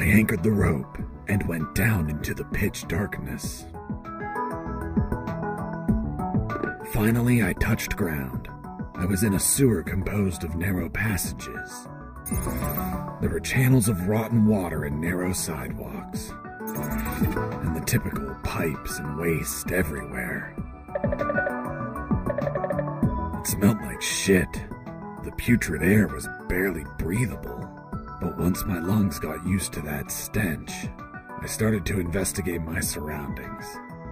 I anchored the rope and went down into the pitch darkness. Finally, I touched ground. I was in a sewer composed of narrow passages. There were channels of rotten water and narrow sidewalks, and the typical pipes and waste everywhere. It smelled like shit. The putrid air was barely breathable. But once my lungs got used to that stench, I started to investigate my surroundings.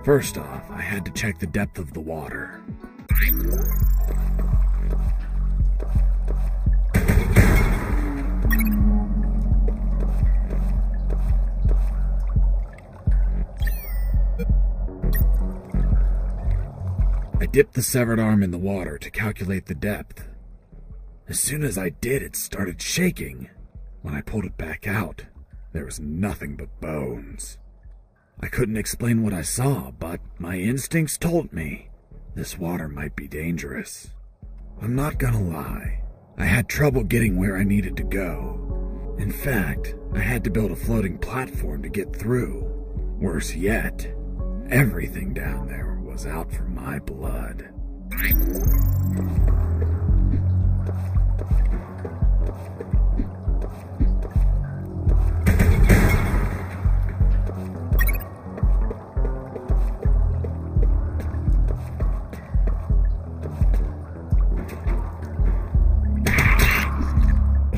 First off, I had to check the depth of the water. I dipped the severed arm in the water to calculate the depth. As soon as I did, it started shaking. When I pulled it back out, there was nothing but bones. I couldn't explain what I saw, but my instincts told me this water might be dangerous. I'm not gonna lie, I had trouble getting where I needed to go. In fact, I had to build a floating platform to get through. Worse yet, everything down there was out for my blood.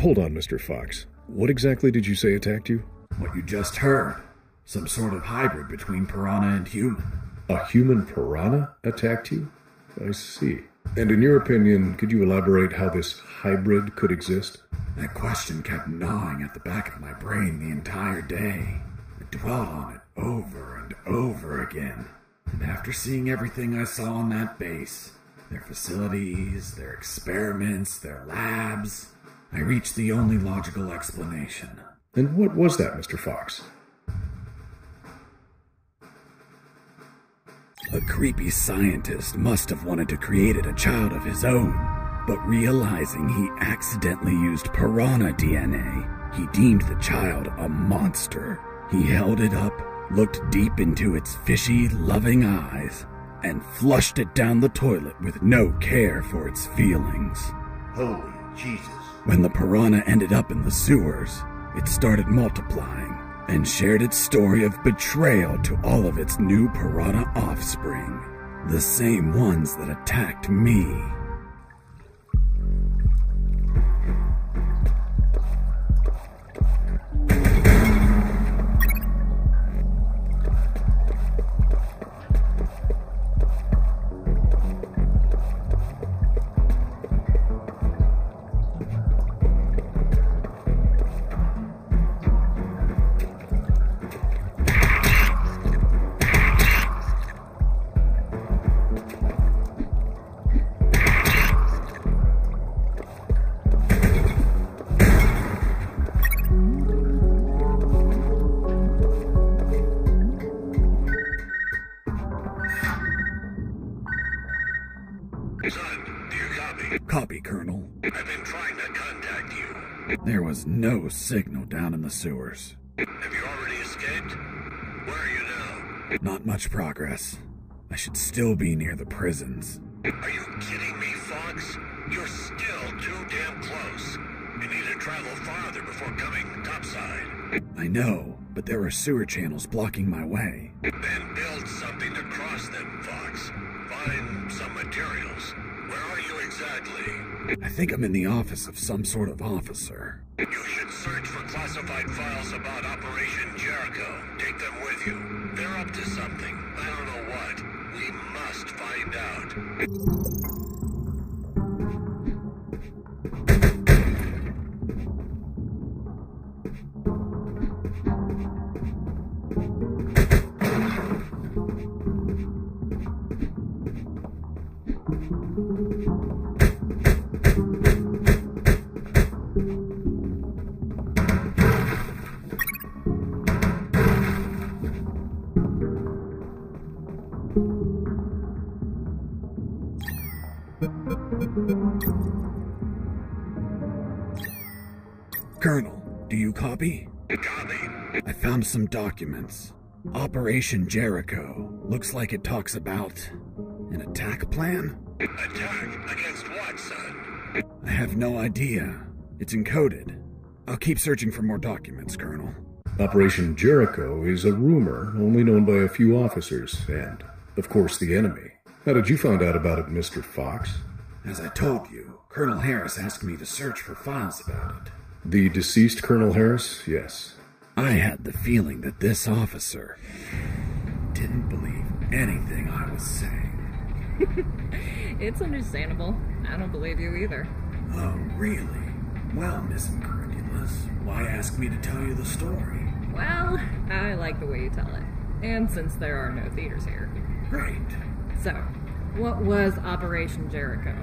Hold on, Mr. Fox. What exactly did you say attacked you? What you just heard. Some sort of hybrid between piranha and human. A human piranha attacked you? I see. And in your opinion, could you elaborate how this hybrid could exist? That question kept gnawing at the back of my brain the entire day. I dwelled on it over and over again. And after seeing everything I saw on that base, their facilities, their experiments, their labs, I reached the only logical explanation. And what was that, Mr. Fox? A creepy scientist must have wanted to create a child of his own, but realizing he accidentally used piranha DNA, he deemed the child a monster. He held it up, looked deep into its fishy, loving eyes, and flushed it down the toilet with no care for its feelings. Holy Jesus. When the piranha ended up in the sewers, it started multiplying and shared its story of betrayal to all of its new piranha offspring, the same ones that attacked me. Son, do you copy? Copy, Colonel. I've been trying to contact you. There was no signal down in the sewers. Have you already escaped? Where are you now? Not much progress. I should still be near the prisons. Are you kidding me, Fox? You're still too damn close. You need to travel farther before coming topside. I know, but there are sewer channels blocking my way. Then build something to cross them, Fox. Find some materials. Where are you exactly? I think I'm in the office of some sort of officer. You should search for classified files about Operation Jericho. Take them with you. They're up to something. I don't know what. We must find out. Colonel, do you copy? Copy. I found some documents. Operation Jericho. Looks like it talks about an attack plan? Attack? Against what, son? I have no idea. It's encoded. I'll keep searching for more documents, Colonel. Operation Jericho is a rumor only known by a few officers and, of course, the enemy. How did you find out about it, Mr. Fox? As I told you, Colonel Harris asked me to search for files about it. The deceased Colonel Harris? Yes. I had the feeling that this officer didn't believe anything I was saying. It's understandable. I don't believe you either. Oh, really? Well, Miss Incredulous, why ask me to tell you the story? Well, I like the way you tell it. And since there are no theaters here. Great. So, what was Operation Jericho?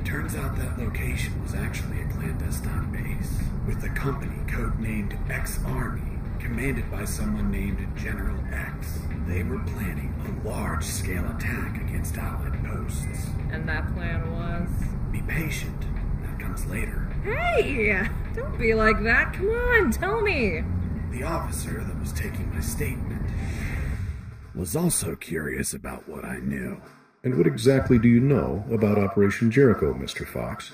Turns out that location was actually a clandestine base, with the company codenamed X-Army, commanded by someone named General X. They were planning a large-scale attack against Allied posts. And that plan was? Be patient. That comes later. Hey! Don't be like that. Come on, tell me. The officer that was taking my statement was also curious about what I knew. And what exactly do you know about Operation Jericho, Mr. Fox?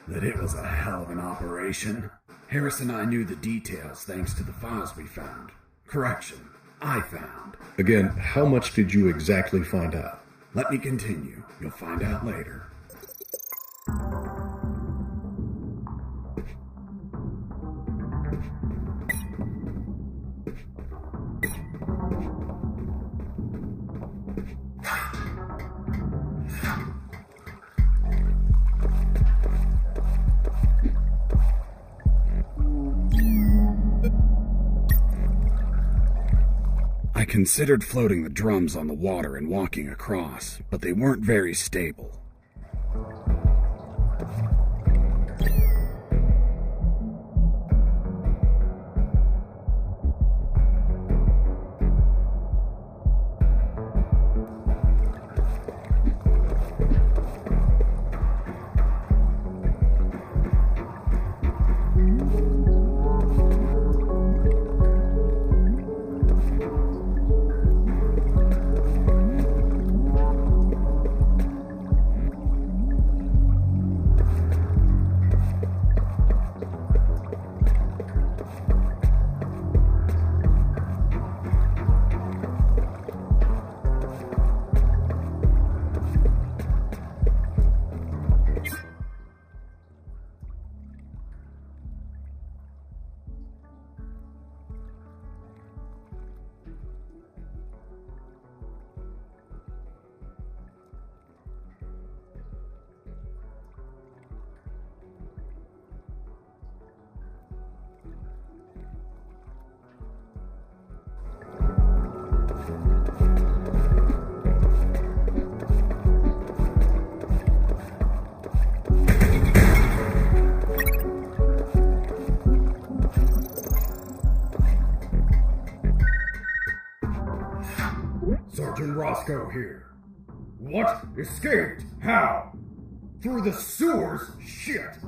That it was a hell of an operation. Harris and I knew the details thanks to the files we found. Correction, I found. Again, how much did you exactly find out? Let me continue. You'll find out later. I considered floating the drums on the water and walking across, but they weren't very stable. Sergeant Roscoe here. What? Escaped? How? Through the sewers? Shit!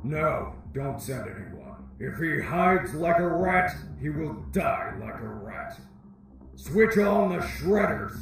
No, don't send anyone. If he hides like a rat, he will die like a rat. Switch on the shredders.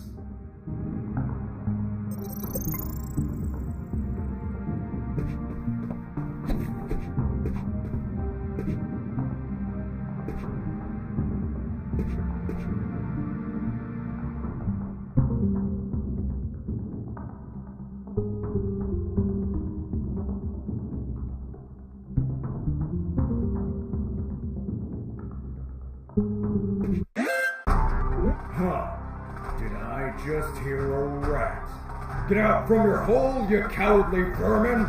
Get out from your hole, you cowardly vermin!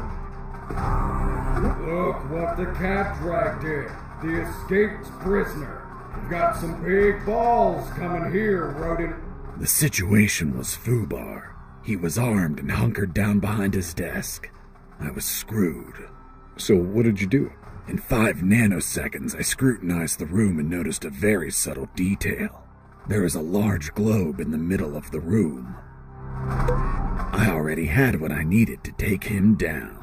Look what the cat dragged in. The escaped prisoner. You've got some big balls coming here, rodent. The situation was foobar. He was armed and hunkered down behind his desk. I was screwed. So what did you do? In 5 nanoseconds, I scrutinized the room and noticed a very subtle detail. There is a large globe in the middle of the room. I already had what I needed to take him down.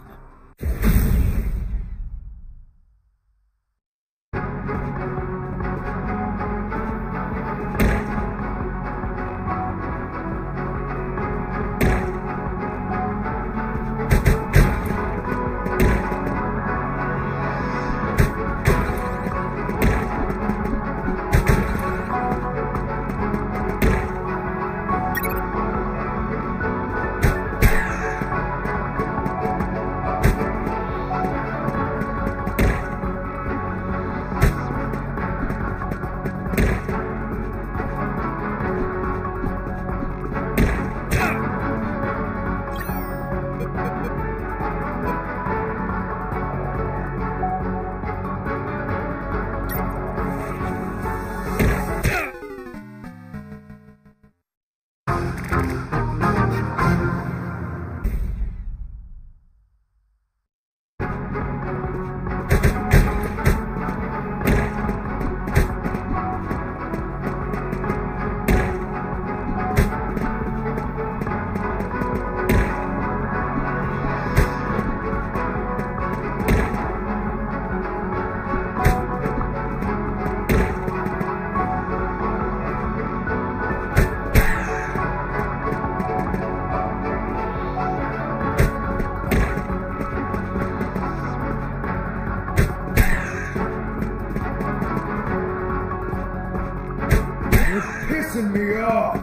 Pissing me off!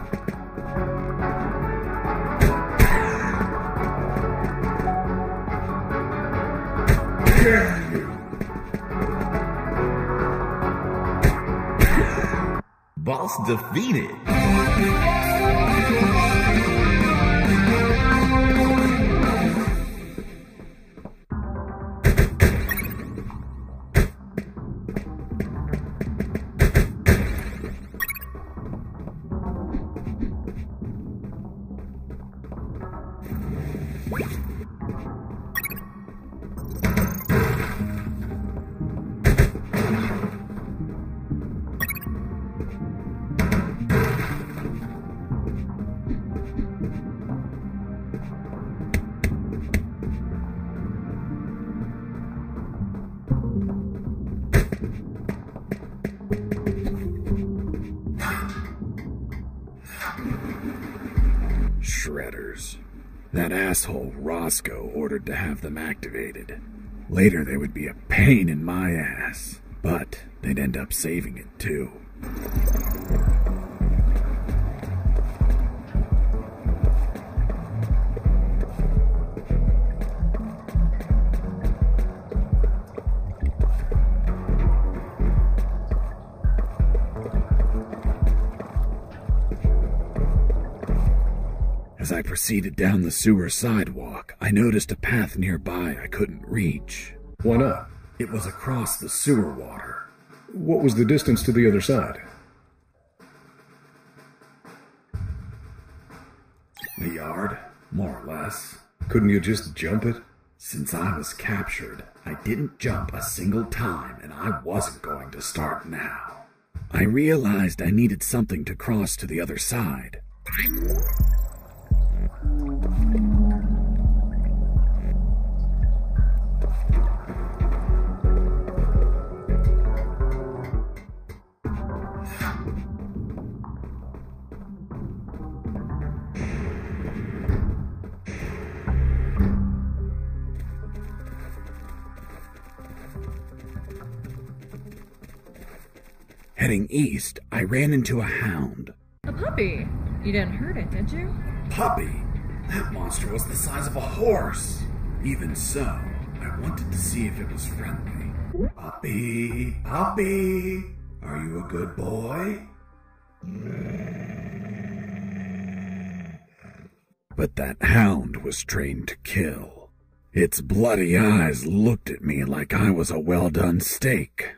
Damn you! Boss defeated. Shredders. That asshole Roscoe ordered to have them activated. Later they would be a pain in my ass, but they'd end up saving it too. As I proceeded down the sewer sidewalk, I noticed a path nearby I couldn't reach. Why not? It was across the sewer water. What was the distance to the other side? A yard, more or less. Couldn't you just jump it? Since I was captured, I didn't jump a single time, and I wasn't going to start now. I realized I needed something to cross to the other side. Heading east, I ran into a hound. A puppy. You didn't hurt it, did you? Puppy? That monster was the size of a horse. Even so, I wanted to see if it was friendly. Puppy, puppy, are you a good boy? But that hound was trained to kill. Its bloody eyes looked at me like I was a well-done steak.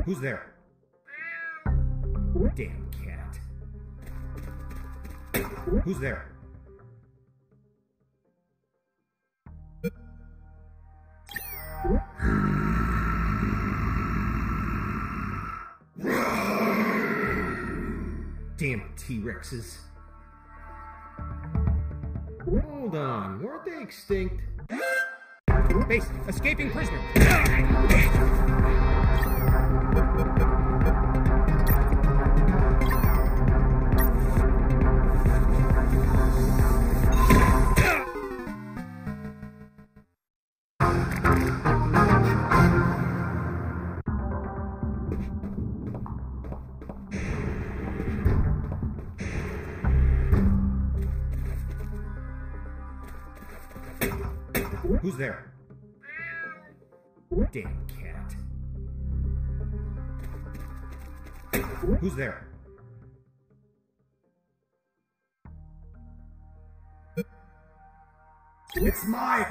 Who's there? Damn cat. Who's there? Damn T-Rexes. Hold on, weren't they extinct? Base, escaping prisoner. Who's there? Damn cat. Who's there? It's Mike!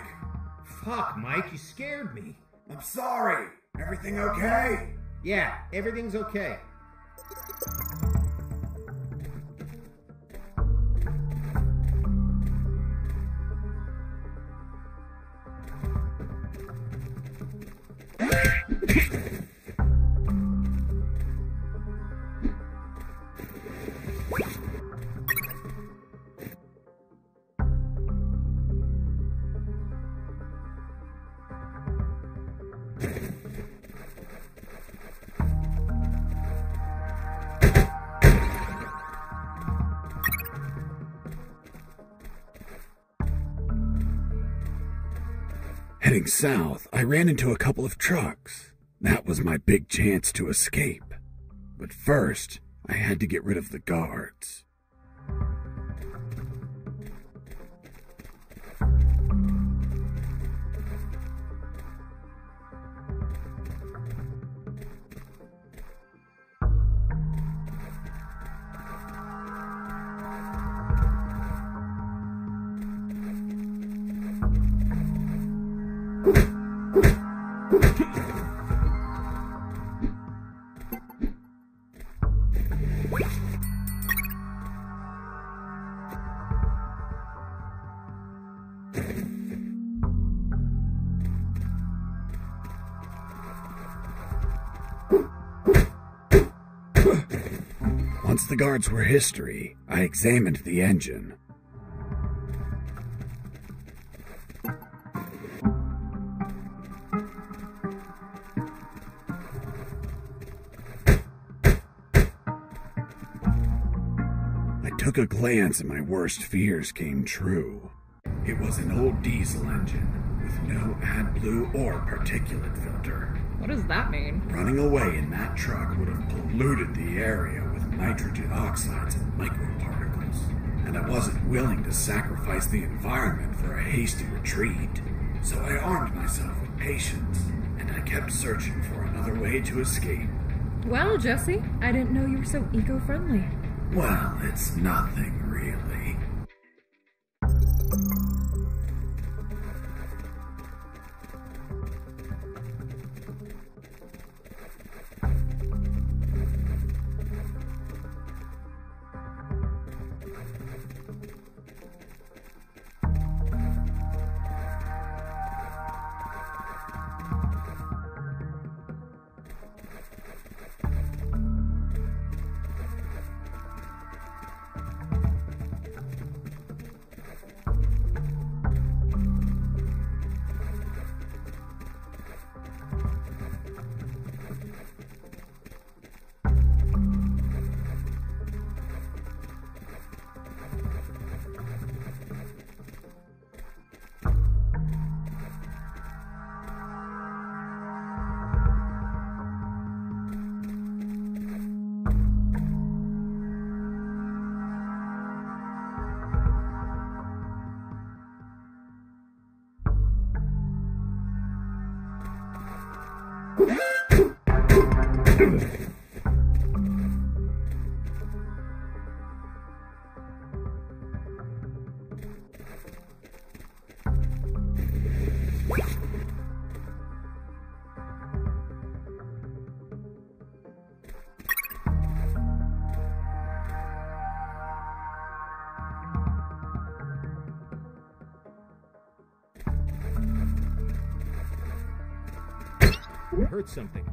Fuck, Mike, you scared me. I'm sorry. Everything okay? Yeah, everything's okay. Heading south, I ran into a couple of trucks. That was my big chance to escape. But first, I had to get rid of the guards. Once the guards were history, I examined the engine. I took a glance and my worst fears came true. It was an old diesel engine with no AdBlue or particulate filter. What does that mean? Running away in that truck would have polluted the area with nitrogen oxides and microparticles, and I wasn't willing to sacrifice the environment for a hasty retreat. So I armed myself with patience, and I kept searching for another way to escape. Well, Jesse, I didn't know you were so eco-friendly. Well, it's nothing really. I heard something.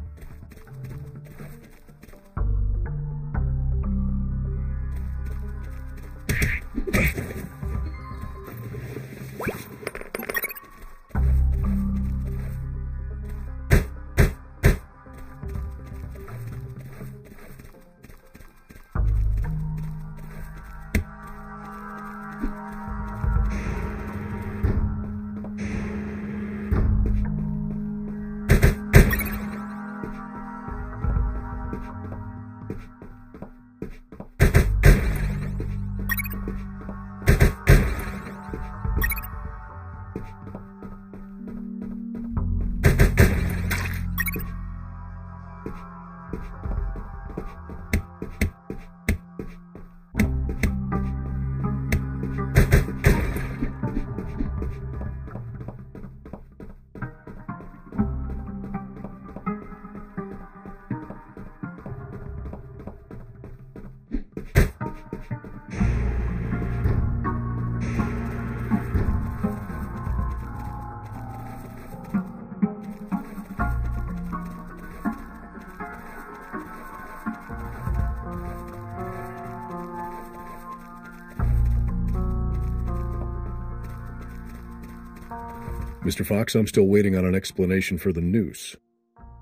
Mr. Fox, I'm still waiting on an explanation for the noose.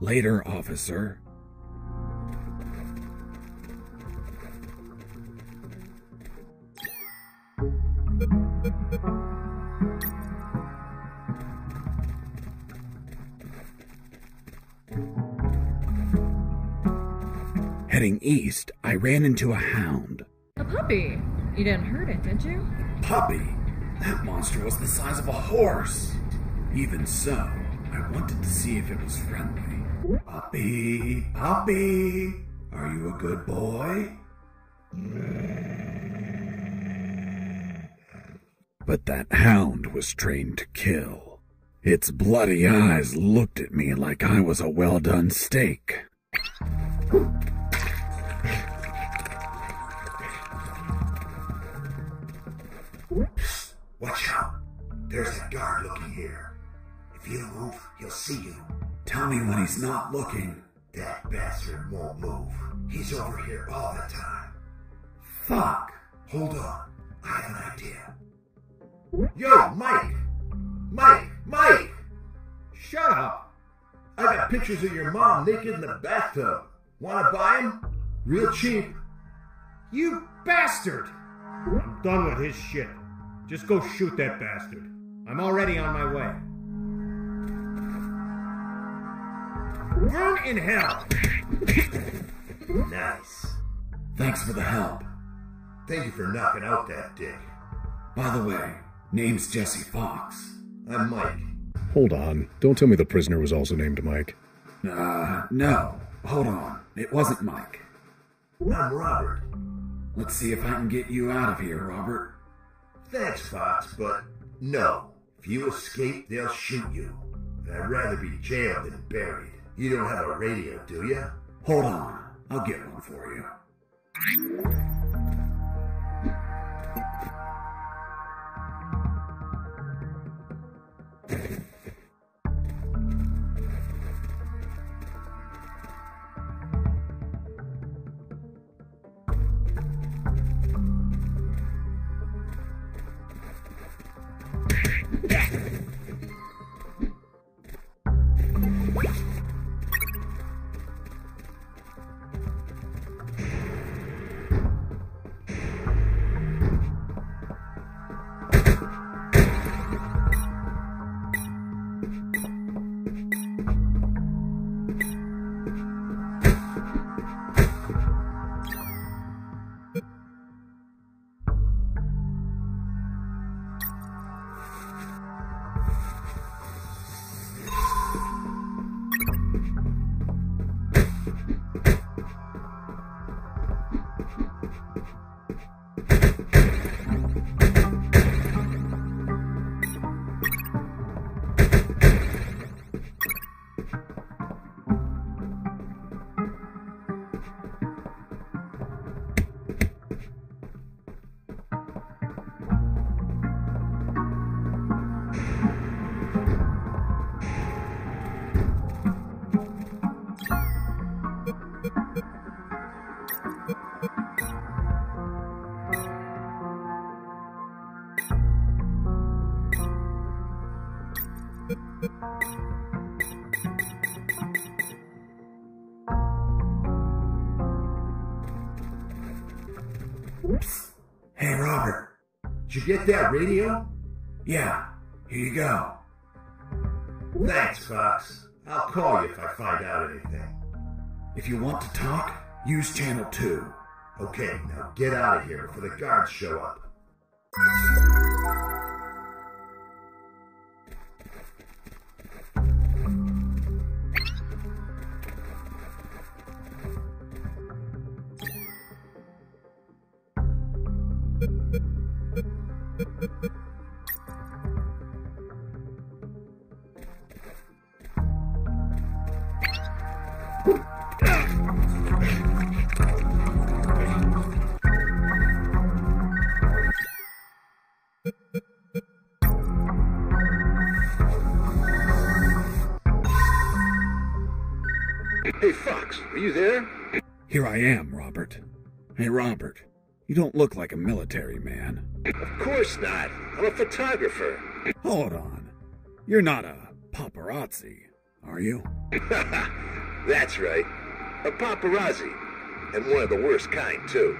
Later, officer. Heading east, I ran into a hound. A puppy. You didn't hurt it, did you? Puppy? That monster was the size of a horse. Even so, I wanted to see if it was friendly. Puppy, puppy, are you a good boy? But that hound was trained to kill. Its bloody eyes looked at me like I was a well-done steak. Watch out. There's a guard looking here. If you move, he'll see you. Tell me when he's not looking. That bastard won't move. He's over here all the time. Fuck. Hold on. I have an idea. Yo, Mike! Mike! Shut up! I got pictures of your mom naked in the bathtub. Wanna buy them? Real cheap. You bastard! I'm done with his shit. Just go shoot that bastard. I'm already on my way. Burn in hell! Nice. Thanks for the help. Thank you for knocking out that dick. By the way, name's Jesse Fox. I'm Mike. Hold on. Don't tell me the prisoner was also named Mike. No. Hold on. It wasn't Mike. I'm Robert. Let's see if I can get you out of here, Robert. Thanks, Fox, but no. If you escape, they'll shoot you. I'd rather be jailed than buried. You don't have a radio, do you? Hold on. I'll get one for you. Hey, Robert. Did you get that radio? Yeah, here you go. Thanks, Fox. I'll call you if I find out anything. If you want to talk, use channel 2. Okay, now get out of here before the guards show up. Hey, Fox, are you there? Here I am, Robert. Hey, Robert, you don't look like a military man. Of course not. I'm a photographer. Hold on. You're not a paparazzi, are you? That's right. A paparazzi. And one of the worst kind, too.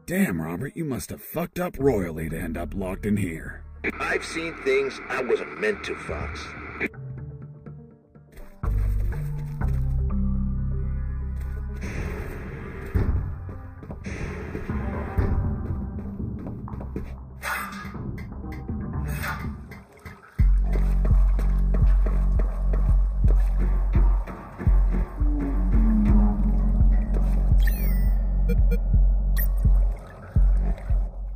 Damn, Robert, you must have fucked up royally to end up locked in here. I've seen things I wasn't meant to, Fox.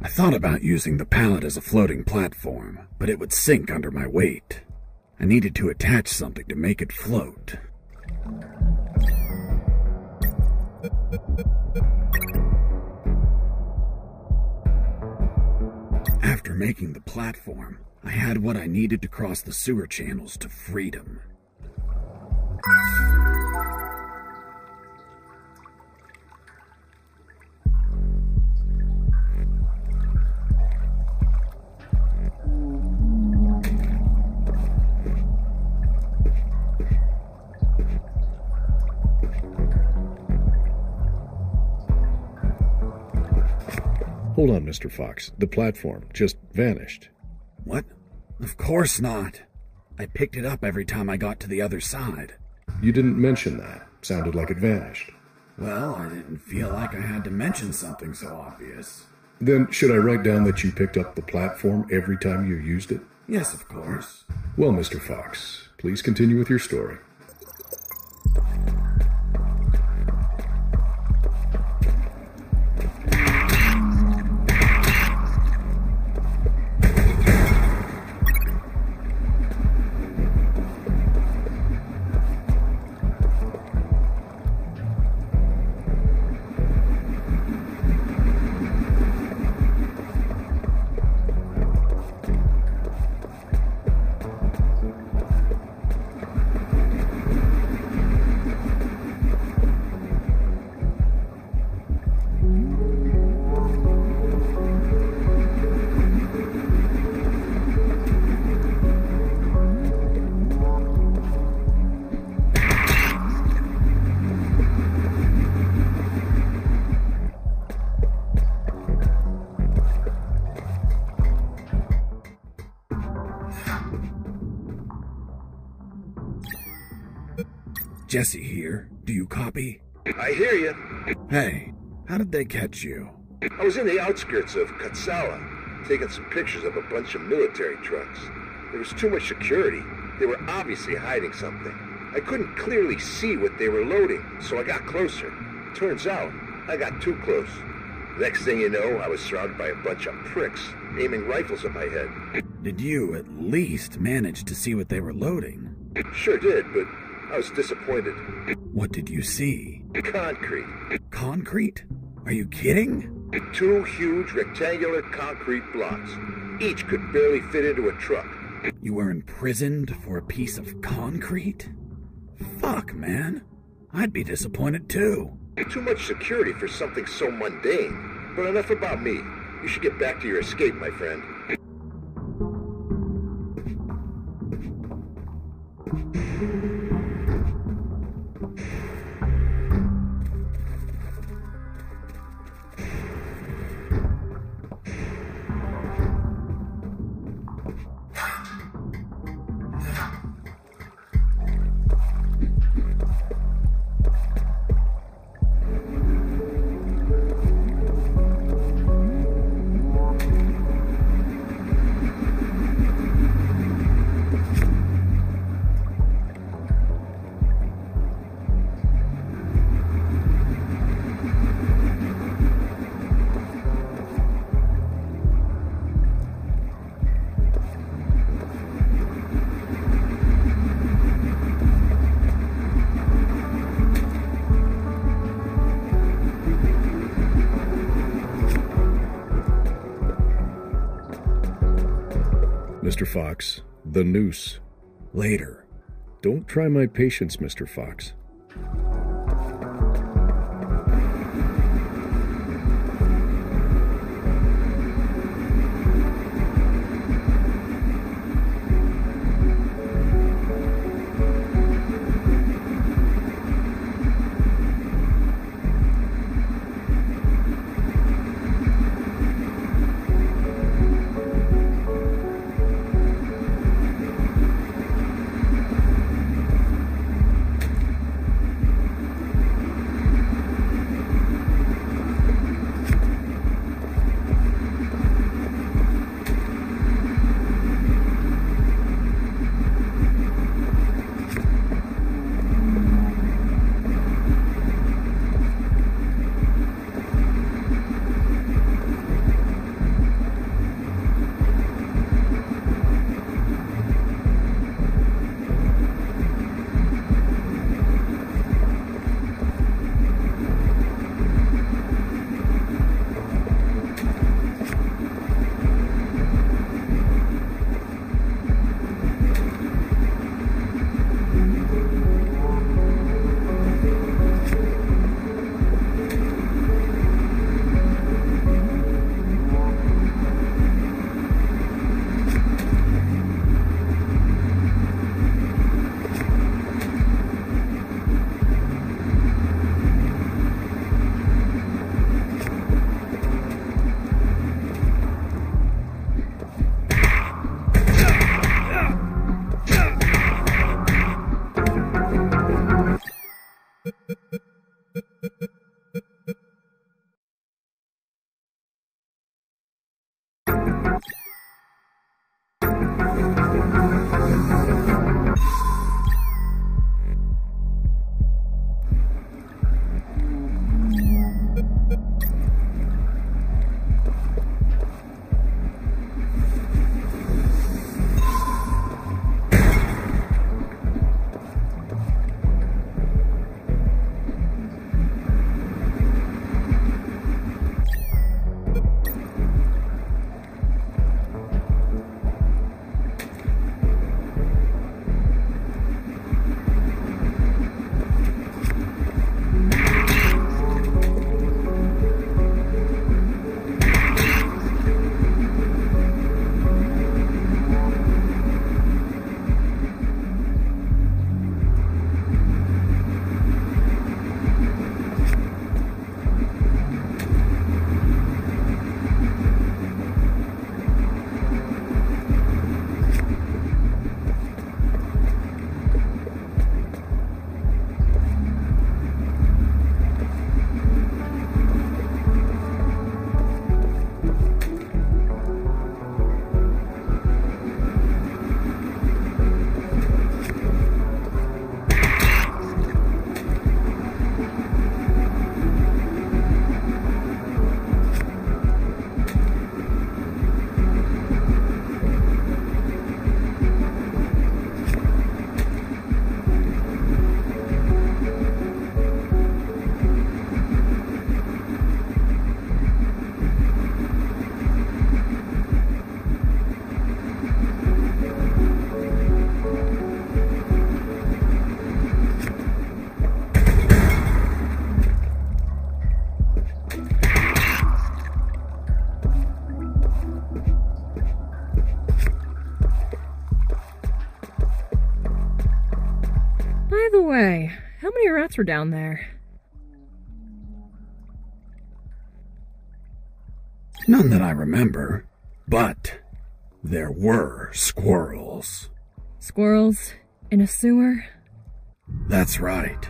I thought about using the pallet as a floating platform, but it would sink under my weight. I needed to attach something to make it float. After making the platform, I had what I needed to cross the sewer channels to freedom. Hold on, Mr. Fox. The platform just vanished. What? Of course not. I picked it up every time I got to the other side. You didn't mention that. Sounded like it vanished. Well, I didn't feel like I had to mention something so obvious. Then should I write down that you picked up the platform every time you used it? Yes, of course. Well, Mr. Fox, please continue with your story. Jesse here. Do you copy? I hear you. Hey, how did they catch you? I was in the outskirts of Katsala, taking some pictures of a bunch of military trucks. There was too much security. They were obviously hiding something. I couldn't clearly see what they were loading, so I got closer. Turns out, I got too close. Next thing you know, I was surrounded by a bunch of pricks, aiming rifles at my head. Did you at least manage to see what they were loading? Sure did, but I was disappointed. What did you see? Concrete. Concrete? Are you kidding? 2 huge rectangular concrete blocks. Each could barely fit into a truck. You were imprisoned for a piece of concrete? Fuck, man. I'd be disappointed too. Too much security for something so mundane. But enough about me. You should get back to your escape, my friend. Mr. Fox, the noose. Later. Don't try my patience, Mr. Fox. By the way, how many rats were down there? None that I remember, but there were squirrels. Squirrels in a sewer? That's right.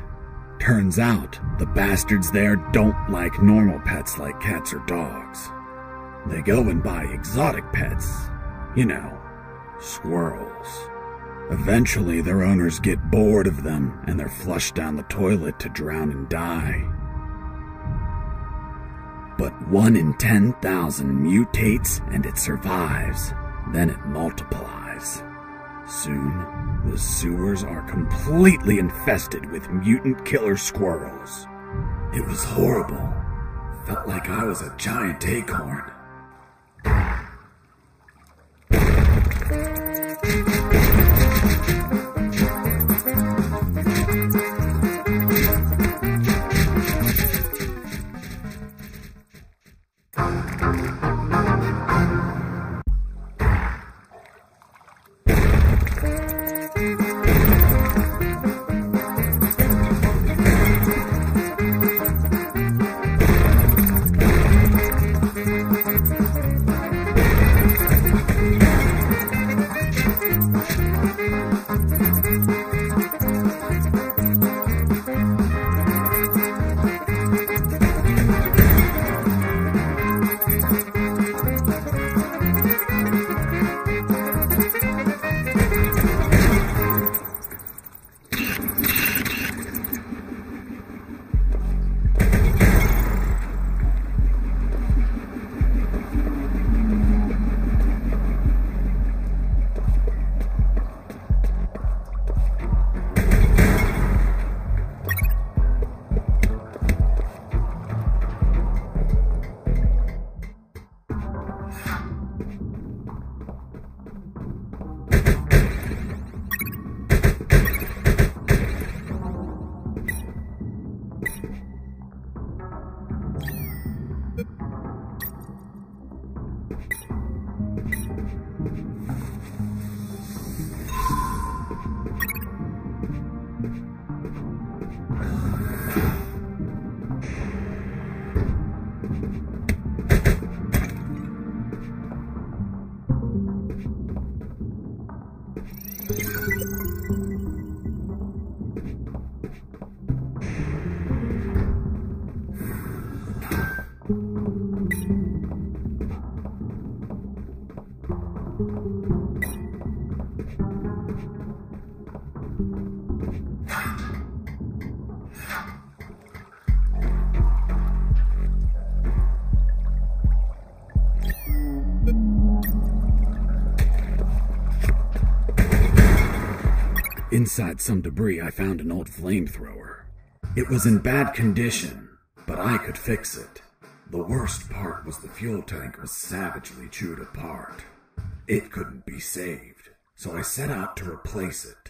Turns out the bastards there don't like normal pets like cats or dogs. They go and buy exotic pets. You know, squirrels. Eventually their owners get bored of them and they're flushed down the toilet to drown and die. But 1 in 10,000 mutates and it survives. Then it multiplies. Soon, the sewers are completely infested with mutant killer squirrels. It was horrible. Felt like I was a giant acorn. Inside some debris, I found an old flamethrower. It was in bad condition, but I could fix it. The worst part was the fuel tank was savagely chewed apart. It couldn't be saved, so I set out to replace it.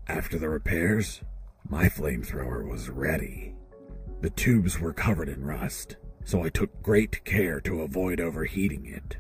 After the repairs, my flamethrower was ready. The tubes were covered in rust, so I took great care to avoid overheating it.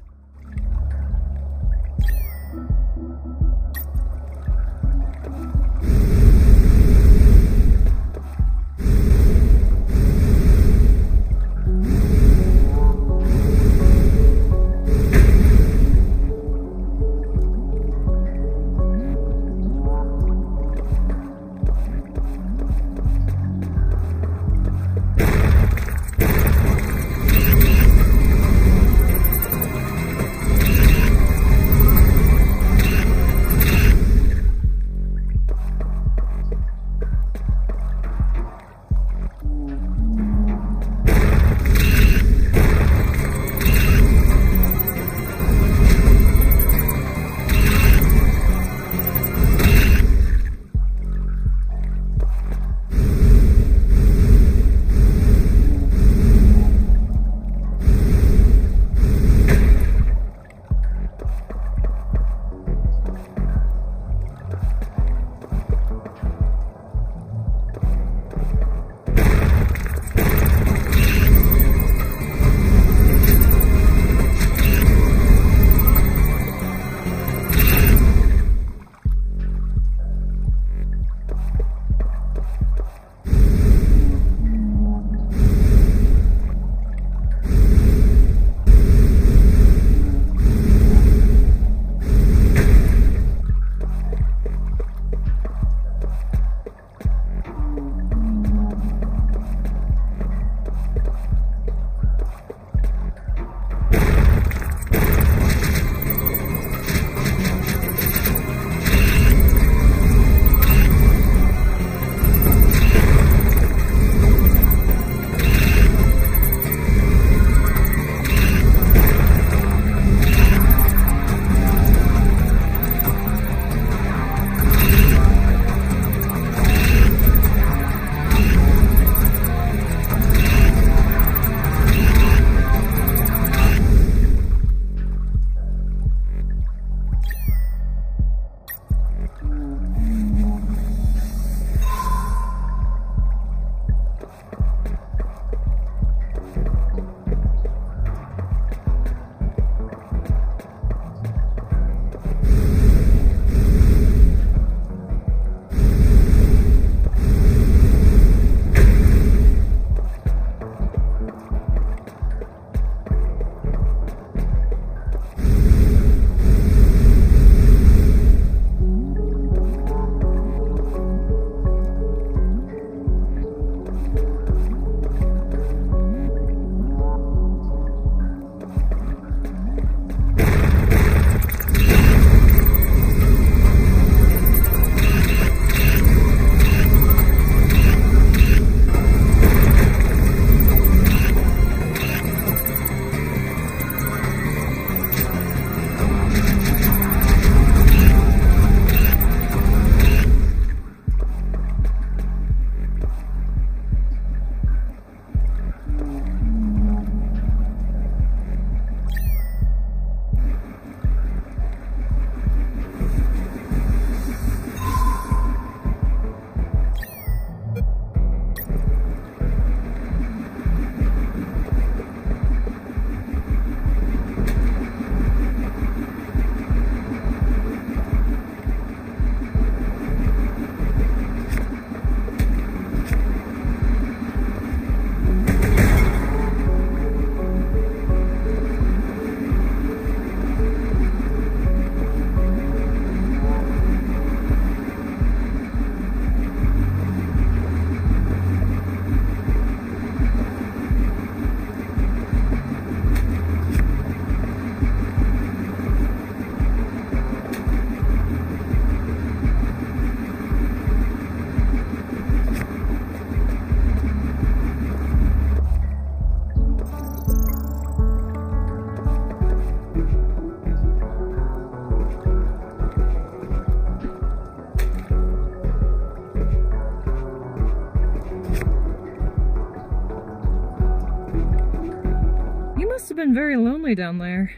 must have been very lonely down there.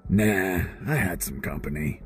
Nah, I had some company.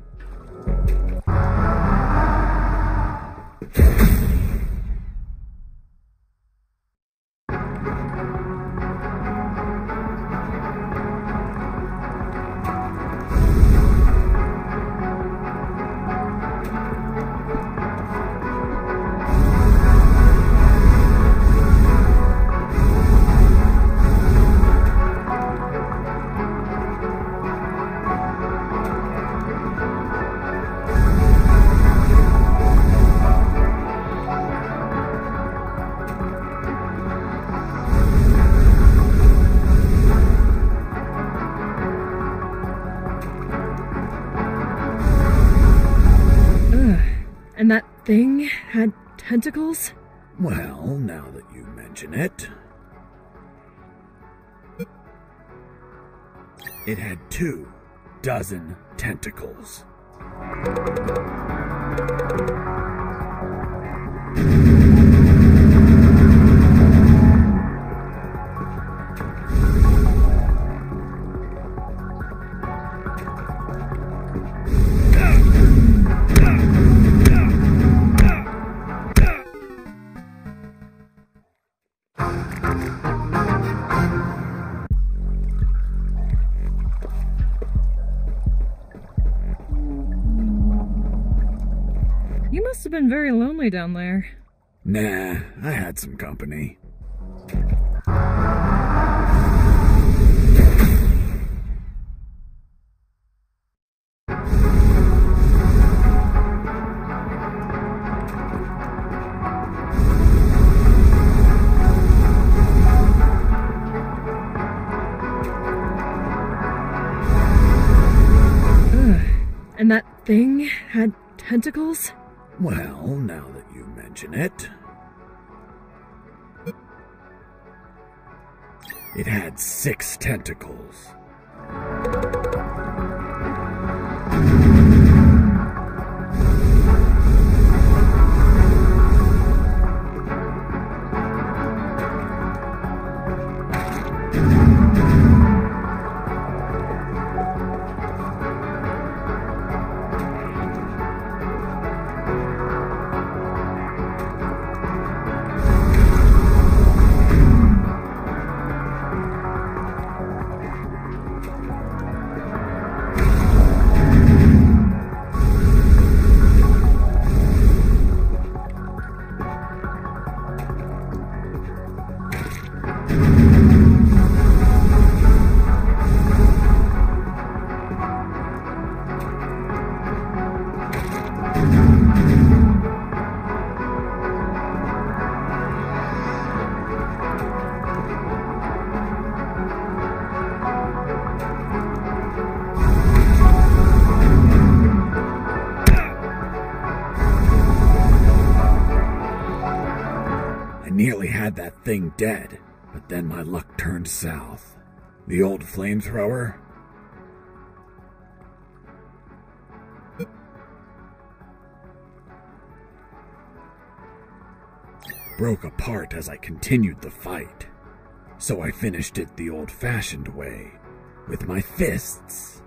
And that thing had tentacles? Well, now that you mention it... It had 24 tentacles. You must have been very lonely down there. Nah, I had some company. And that thing had tentacles? Well, now that you mention it... It had 6 tentacles. Nearly had that thing dead, but then my luck turned south. The old flamethrower? Broke apart as I continued the fight. So I finished it the old-fashioned way, with my fists.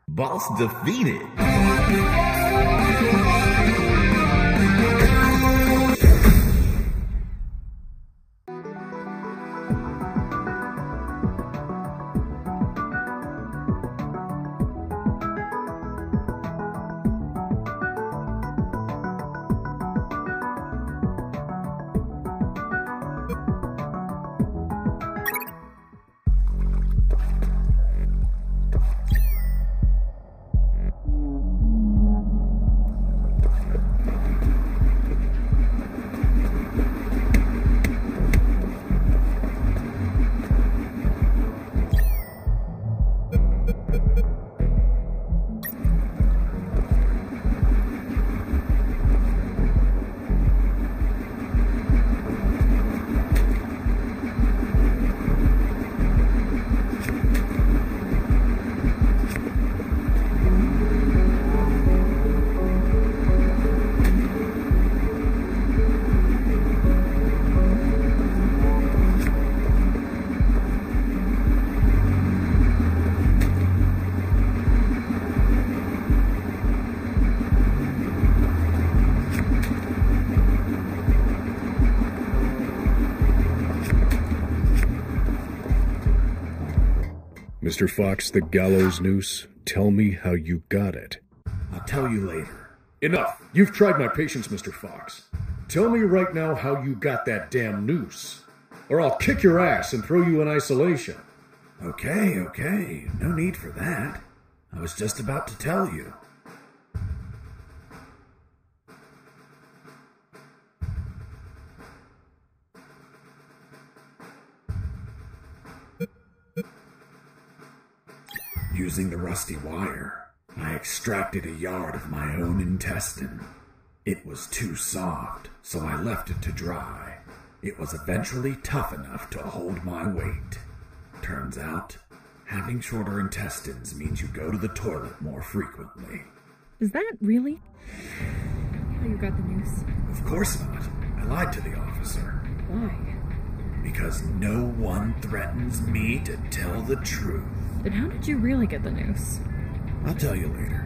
Boss defeated. Mr. Fox, the gallows noose, tell me how you got it. I'll tell you later. Enough! You've tried my patience, Mr. Fox. Tell me right now how you got that damn noose, or I'll kick your ass and throw you in isolation. Okay, no need for that. I was just about to tell you. Using the rusty wire, I extracted a yard of my own intestine. It was too soft, so I left it to dry. It was eventually tough enough to hold my weight. Turns out, having shorter intestines means you go to the toilet more frequently. Is that really how you got the noose? Of course not. I lied to the officer. Why? Because no one threatens me to tell the truth. Then how did you really get the noose? I'll tell you later.